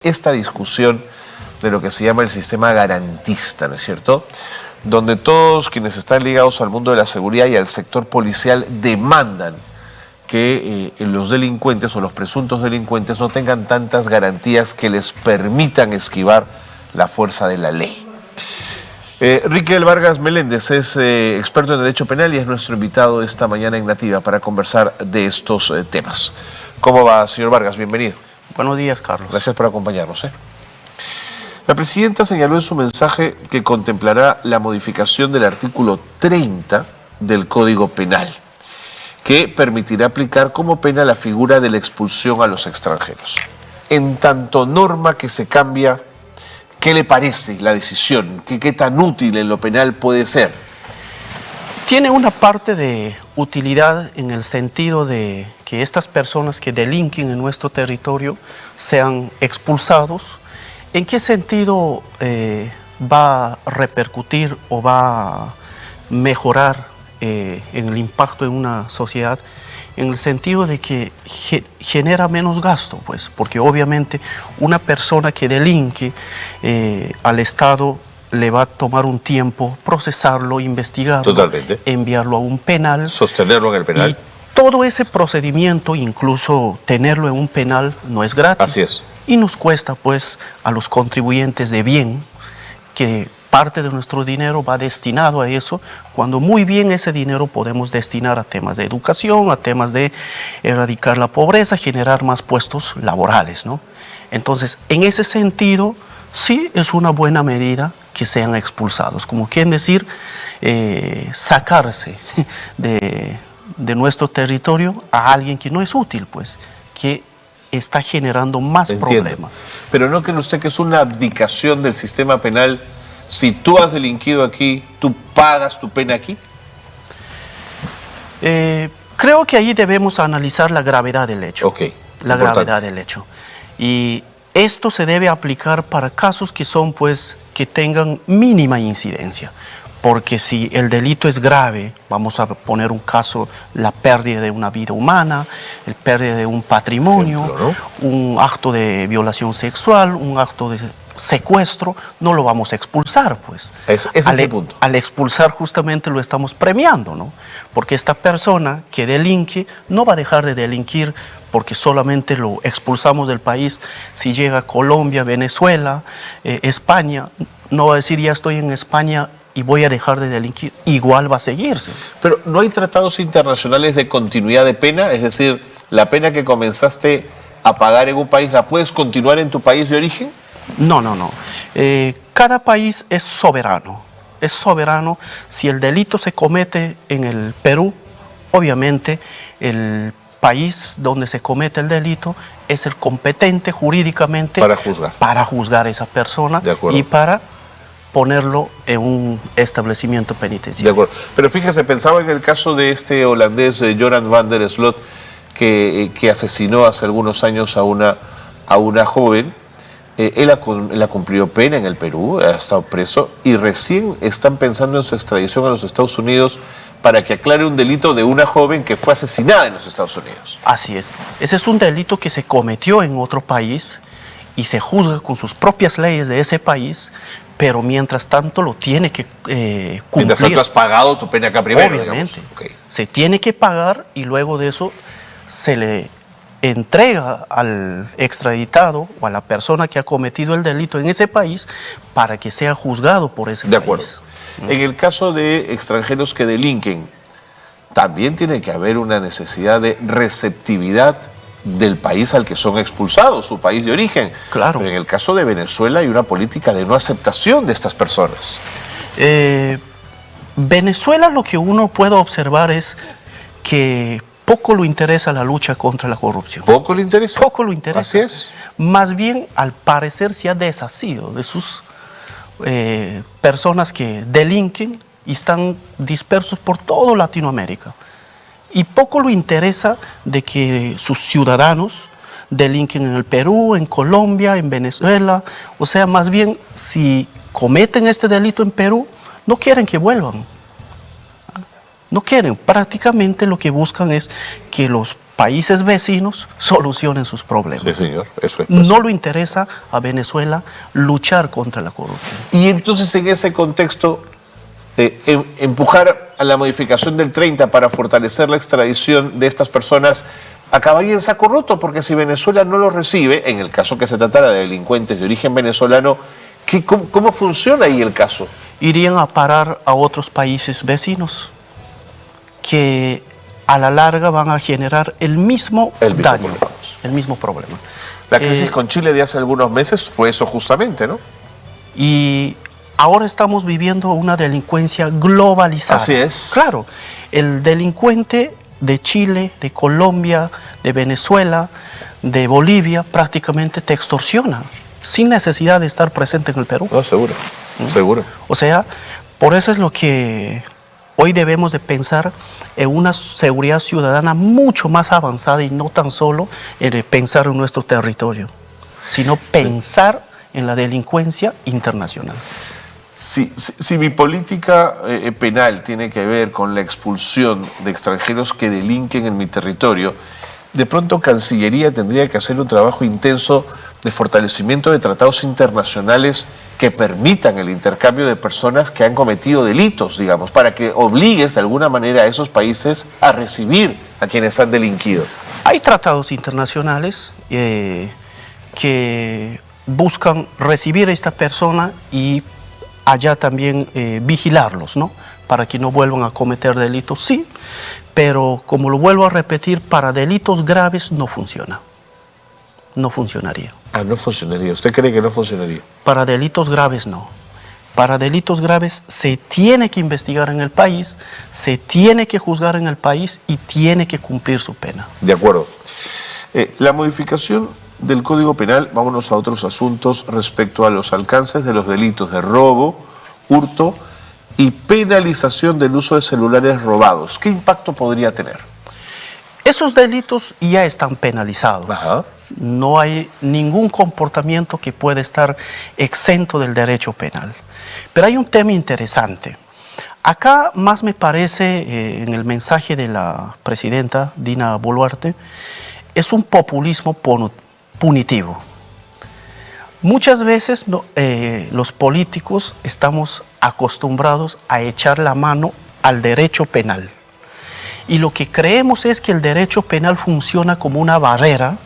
esta discusión de lo que se llama el sistema garantista, ¿no es cierto? Donde todos quienes están ligados al mundo de la seguridad y al sector policial demandan que los delincuentes o los presuntos delincuentes no tengan tantas garantías que les permitan esquivar la fuerza de la ley. Riquel Vargas Meléndez es experto en Derecho Penal y es nuestro invitado esta mañana en Nativa para conversar de estos temas. ¿Cómo va, señor Vargas? Bienvenido. Buenos días, Carlos. Gracias por acompañarnos. La presidenta señaló en su mensaje que contemplará la modificación del artículo 30 del Código Penal, que permitirá aplicar como pena la figura de la expulsión a los extranjeros. En tanto norma que se cambia, ¿qué le parece la decisión? ¿Qué tan útil en lo penal puede ser? Tiene una parte de utilidad en el sentido de que estas personas que delinquen en nuestro territorio sean expulsados. ¿En qué sentido va a repercutir o va a mejorar en el impacto en una sociedad? En el sentido de que genera menos gasto, pues, porque obviamente una persona que delinque al Estado le va a tomar un tiempo procesarlo, investigarlo, totalmente, enviarlo a un penal, sostenerlo en el penal. Y todo ese procedimiento, incluso tenerlo en un penal, no es gratis. Así es. Y nos cuesta, pues, a los contribuyentes de bien, que parte de nuestro dinero va destinado a eso, cuando muy bien ese dinero podemos destinar a temas de educación, a temas de erradicar la pobreza, generar más puestos laborales, ¿no? Entonces, en ese sentido, sí es una buena medida que sean expulsados, como quieren decir, sacarse de nuestro territorio a alguien que no es útil, pues, que está generando más problemas. Pero ¿no cree usted que es una abdicación del sistema penal? Si tú has delinquido aquí, ¿tú pagas tu pena aquí? Creo que ahí debemos analizar la gravedad del hecho. Ok, la importante. Gravedad del hecho. Y esto se debe aplicar para casos que son, pues, que tengan mínima incidencia. Porque si el delito es grave, vamos a poner un caso, la pérdida de una vida humana, el pérdida de un patrimonio, ejemplo, ¿no? Un acto de violación sexual, un acto de secuestro, no lo vamos a expulsar, pues. Ese es el punto. Al expulsar justamente lo estamos premiando, ¿no? Porque esta persona que delinque no va a dejar de delinquir porque solamente lo expulsamos del país. Si llega a Colombia, Venezuela, España, no va a decir ya estoy en España y voy a dejar de delinquir, igual va a seguirse. Pero ¿no hay tratados internacionales de continuidad de pena? Es decir, la pena que comenzaste a pagar en un país, ¿la puedes continuar en tu país de origen? No. Cada país es soberano. Es soberano. Si el delito se comete en el Perú, obviamente el país donde se comete el delito es el competente jurídicamente para juzgar a esa persona y para ponerlo en un establecimiento penitenciario. De acuerdo. Pero fíjese, pensaba en el caso de este holandés, Joran van der Sloot, que asesinó hace algunos años a una joven. Él ha cumplido pena en el Perú, ha estado preso y recién están pensando en su extradición a los Estados Unidos para que aclare un delito de una joven que fue asesinada en los Estados Unidos. Así es. Ese es un delito que se cometió en otro país y se juzga con sus propias leyes de ese país, pero mientras tanto lo tiene que cumplir. Mientras tanto has pagado tu pena acá primero, obviamente. Okay. Se tiene que pagar y luego de eso se le entrega al extraditado o a la persona que ha cometido el delito en ese país para que sea juzgado por ese país. De acuerdo. En el caso de extranjeros que delinquen, también tiene que haber una necesidad de receptividad del país al que son expulsados, su país de origen. Claro. Pero en el caso de Venezuela hay una política de no aceptación de estas personas. Venezuela, lo que uno puede observar es que poco le interesa la lucha contra la corrupción. ¿Poco le interesa? Poco le interesa. Así es. Más bien, al parecer, se ha desasido de sus personas que delinquen y están dispersos por toda Latinoamérica. Y poco le interesa de que sus ciudadanos delinquen en el Perú, en Colombia, en Venezuela. O sea, más bien, si cometen este delito en Perú, no quieren que vuelvan. No quieren, prácticamente lo que buscan es que que los países vecinos solucionen sus problemas. Sí, señor, eso es. No le interesa a Venezuela luchar contra la corrupción. Y entonces en ese contexto, empujar a la modificación del 30 para fortalecer la extradición de estas personas acabaría en saco roto, porque si Venezuela no lo recibe, en el caso que se tratara de delincuentes de origen venezolano, ¿cómo funciona ahí el caso? Irían a parar a otros países vecinos que a la larga van a generar el mismo daño, el mismo problema. La crisis con Chile de hace algunos meses fue eso justamente, ¿no? Y ahora estamos viviendo una delincuencia globalizada. Así es. Claro, el delincuente de Chile, de Colombia, de Venezuela, de Bolivia, prácticamente te extorsiona, sin necesidad de estar presente en el Perú. No, seguro, seguro. O sea, por eso es lo que hoy debemos de pensar en una seguridad ciudadana mucho más avanzada y no tan solo pensar en nuestro territorio, sino pensar en la delincuencia internacional. Si mi política penal tiene que ver con la expulsión de extranjeros que delinquen en mi territorio, de pronto Cancillería tendría que hacer un trabajo intenso de fortalecimiento de tratados internacionales que permitan el intercambio de personas que han cometido delitos, digamos, para que obligues de alguna manera a esos países a recibir a quienes han delinquido. Hay tratados internacionales que buscan recibir a esta persona y allá también vigilarlos, ¿no? Para que no vuelvan a cometer delitos, sí, pero como lo vuelvo a repetir, para delitos graves no funciona. No funcionaría. Ah, no funcionaría. ¿Usted cree que no funcionaría? Para delitos graves no. Para delitos graves se tiene que investigar en el país, se tiene que juzgar en el país y tiene que cumplir su pena. De acuerdo. La modificación del Código Penal, vámonos a otros asuntos respecto a los alcances de los delitos de robo, hurto y penalización del uso de celulares robados. ¿Qué impacto podría tener? Esos delitos ya están penalizados. Ajá. No hay ningún comportamiento que pueda estar exento del derecho penal. Pero hay un tema interesante. Acá más me parece, en el mensaje de la presidenta Dina Boluarte, es un populismo punitivo. Muchas veces los políticos estamos acostumbrados a echar la mano al derecho penal. Y lo que creemos es que el derecho penal funciona como una barrera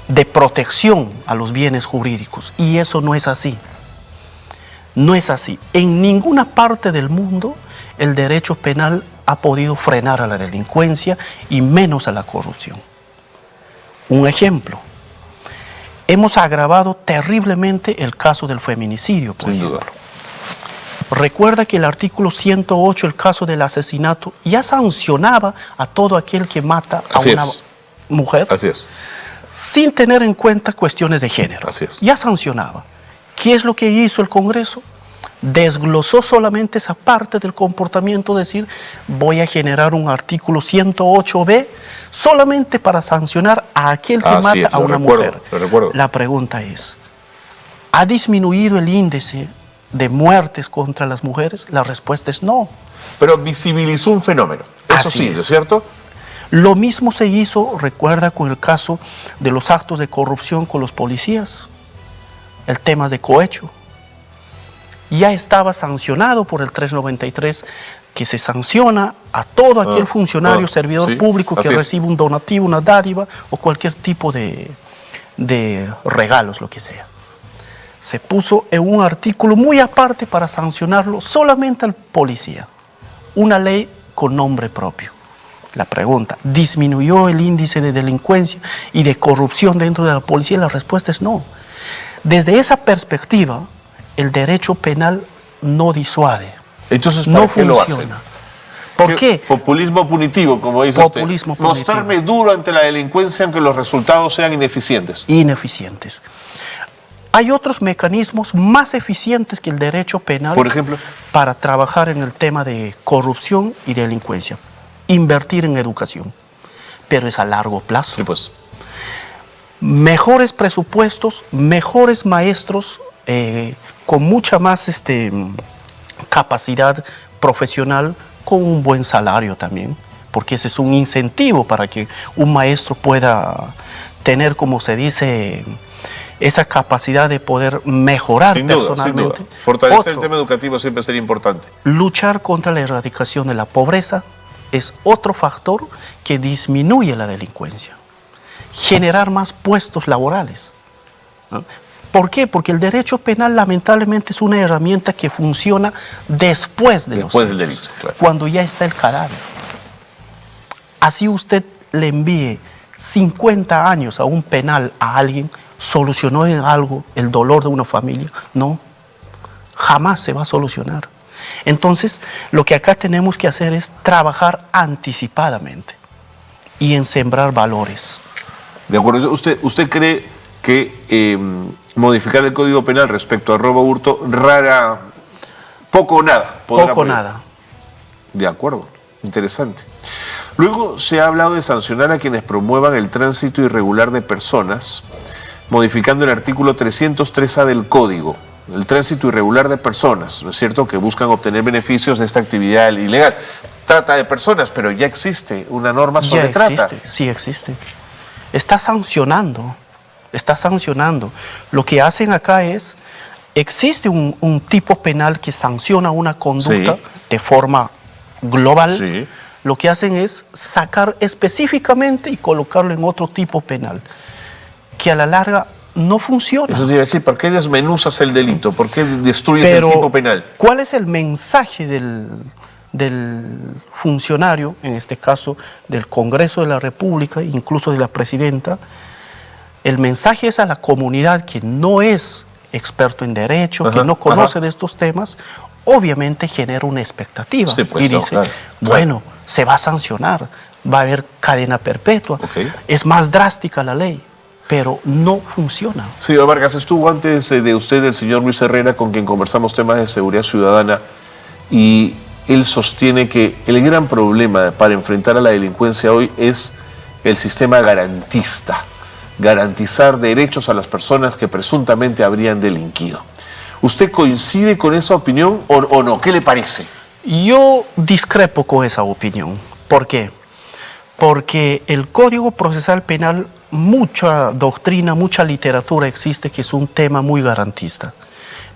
de protección a los bienes jurídicos. Y eso no es así. No es así. En ninguna parte del mundo el derecho penal ha podido frenar a la delincuencia y menos a la corrupción. Un ejemplo. Hemos agravado terriblemente el caso del feminicidio, por ejemplo. Recuerda que el artículo 108, el caso del asesinato, ya sancionaba a todo aquel que mata a una mujer. Así es. Sin tener en cuenta cuestiones de género. Así es. Ya sancionaba. ¿Qué es lo que hizo el Congreso? Desglosó solamente esa parte del comportamiento, decir, voy a generar un artículo 108B solamente para sancionar a aquel que mata a una mujer. Lo recuerdo. La pregunta es, ¿ha disminuido el índice de muertes contra las mujeres? La respuesta es no. Pero visibilizó un fenómeno. Eso sí, ¿no es cierto? Lo mismo se hizo, recuerda, con el caso de los actos de corrupción con los policías, el tema de cohecho. Ya estaba sancionado por el 393, que se sanciona a todo aquel funcionario, servidor público que recibe un donativo, una dádiva o cualquier tipo de regalos, lo que sea. Se puso en un artículo muy aparte para sancionarlo solamente al policía. Una ley con nombre propio. La pregunta, ¿disminuyó el índice de delincuencia y de corrupción dentro de la policía? La respuesta es no. Desde esa perspectiva, el derecho penal no disuade. Entonces, ¿para qué lo hacen? ¿Por qué? Populismo punitivo, como dice Populismo usted. punitivo. Mostrarme duro ante la delincuencia aunque los resultados sean ineficientes. Ineficientes. Hay otros mecanismos más eficientes que el derecho penal, por ejemplo, para trabajar en el tema de corrupción y delincuencia. Invertir en educación, pero es a largo plazo. Sí, pues. Mejores presupuestos, mejores maestros, con mucha más capacidad profesional con un buen salario también, porque ese es un incentivo para que un maestro pueda tener, como se dice, esa capacidad de poder mejorar personalmente. Sin duda. Fortalecer el tema educativo siempre sería importante. Luchar contra la erradicación de la pobreza es otro factor que disminuye la delincuencia. Generar más puestos laborales, ¿no? ¿Por qué? Porque el derecho penal lamentablemente es una herramienta que funciona después del delito, claro. Cuando ya está el cadáver. Así usted le envíe 50 años a un penal a alguien, ¿solucionó en algo el dolor de una familia? No, jamás se va a solucionar. Entonces, lo que acá tenemos que hacer es trabajar anticipadamente y en sembrar valores. De acuerdo. ¿Usted cree que modificar el Código Penal respecto a robo, hurto, poco o nada? Poco o nada. De acuerdo, interesante. Luego se ha hablado de sancionar a quienes promuevan el tránsito irregular de personas, modificando el artículo 303A del Código. El tránsito irregular de personas, ¿no es cierto?, que buscan obtener beneficios de esta actividad ilegal. Trata de personas, pero ya existe una norma sobre trata. Sí existe. Está sancionando. Lo que hacen acá es, existe un tipo penal que sanciona una conducta de forma global. Sí. Lo que hacen es sacar específicamente y colocarlo en otro tipo penal, que a la larga no funciona. Eso quiere decir, ¿por qué desmenuzas el delito? ¿Por qué destruyes el tipo penal? ¿Cuál es el mensaje del funcionario, en este caso del Congreso de la República, incluso de la Presidenta? El mensaje es a la comunidad que no es experto en derecho, que no conoce de estos temas, obviamente genera una expectativa. Sí, pues, y dice, bueno, se va a sancionar, va a haber cadena perpetua, es más drástica la ley, pero no funciona. Señor Vargas, estuvo antes de usted el señor Luis Herrera, con quien conversamos temas de seguridad ciudadana, y él sostiene que el gran problema para enfrentar a la delincuencia hoy es el sistema garantista, garantizar derechos a las personas que presuntamente habrían delinquido. ¿Usted coincide con esa opinión o no? ¿Qué le parece? Yo discrepo con esa opinión. ¿Por qué? Porque el Código Procesal Penal, mucha doctrina, mucha literatura existe que es un tema muy garantista.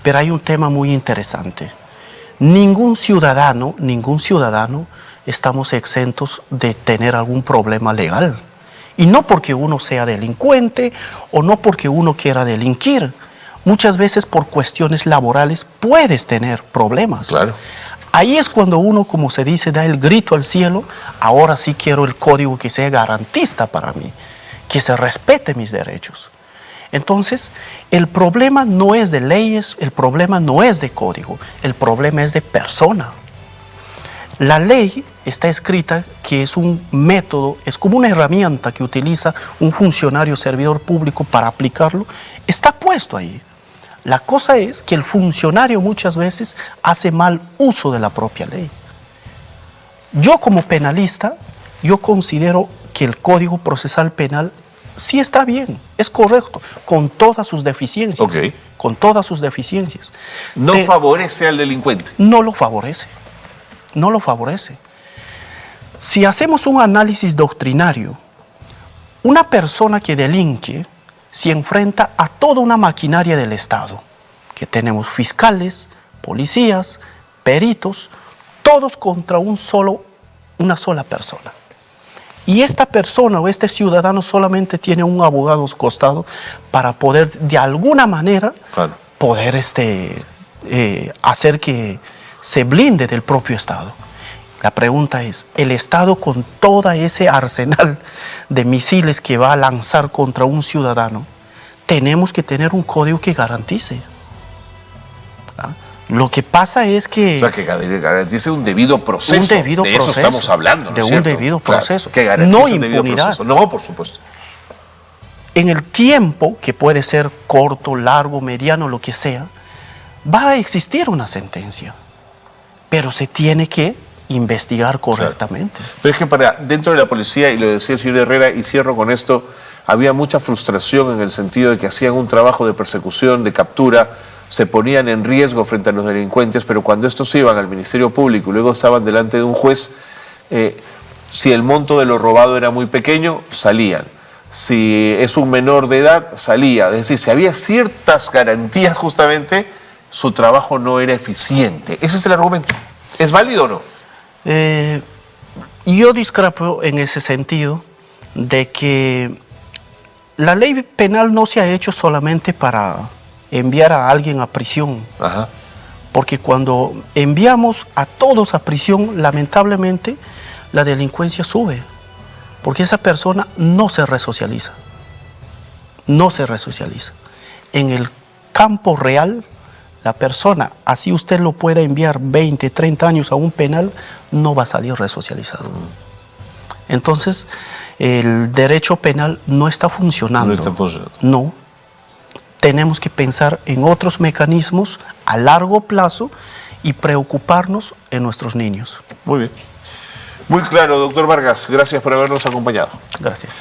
Pero hay un tema muy interesante. Ningún ciudadano estamos exentos de tener algún problema legal. Y no porque uno sea delincuente o no porque uno quiera delinquir. Muchas veces por cuestiones laborales puedes tener problemas. Claro. Ahí es cuando uno, como se dice, da el grito al cielo, ahora sí quiero el código que sea garantista para mí, que se respete mis derechos. Entonces, el problema no es de leyes, el problema no es de código, el problema es de persona. La ley está escrita que es un método, es como una herramienta que utiliza un funcionario servidor público para aplicarlo, está puesto ahí. La cosa es que el funcionario muchas veces hace mal uso de la propia ley. Yo como penalista, yo considero que el Código Procesal Penal sí está bien, es correcto, con todas sus deficiencias. Con todas sus deficiencias. ¿No favorece al delincuente? No lo favorece. No lo favorece. Si hacemos un análisis doctrinario, una persona que delinque se enfrenta a toda una maquinaria del Estado, que tenemos fiscales, policías, peritos, todos contra una sola persona. Y esta persona o este ciudadano solamente tiene un abogado a su costado para poder, de alguna manera, poder hacer que se blinde del propio Estado. La pregunta es, ¿el Estado con todo ese arsenal de misiles que va a lanzar contra un ciudadano, tenemos que tener un código que garantice? Lo que pasa es que... O sea, que garantice un debido proceso. Un debido proceso. Eso estamos hablando, ¿no es cierto? De un debido proceso. Que garantice no un debido impunidad. proceso. No, por supuesto. En el tiempo, que puede ser corto, largo, mediano, lo que sea, va a existir una sentencia. Pero se tiene que investigar correctamente. Pero es que dentro de la policía, y lo decía el señor Herrera, y cierro con esto, había mucha frustración en el sentido de que hacían un trabajo de persecución, de captura, se ponían en riesgo frente a los delincuentes, pero cuando estos iban al Ministerio Público y luego estaban delante de un juez, si el monto de lo robado era muy pequeño, salían. Si es un menor de edad, salía. Es decir, si había ciertas garantías justamente, su trabajo no era eficiente. Ese es el argumento. ¿Es válido o no? Yo discrepo en ese sentido de que la ley penal no se ha hecho solamente para enviar a alguien a prisión. Ajá. Porque cuando enviamos a todos a prisión, lamentablemente, la delincuencia sube. Porque esa persona no se resocializa. No se resocializa. En el campo real, la persona, así usted lo pueda enviar 20, 30 años a un penal, no va a salir resocializado. Entonces, el derecho penal no está funcionando. No está funcionando. No. Tenemos que pensar en otros mecanismos a largo plazo y preocuparnos en nuestros niños. Muy bien. Muy claro, doctor Vargas. Gracias por habernos acompañado. Gracias.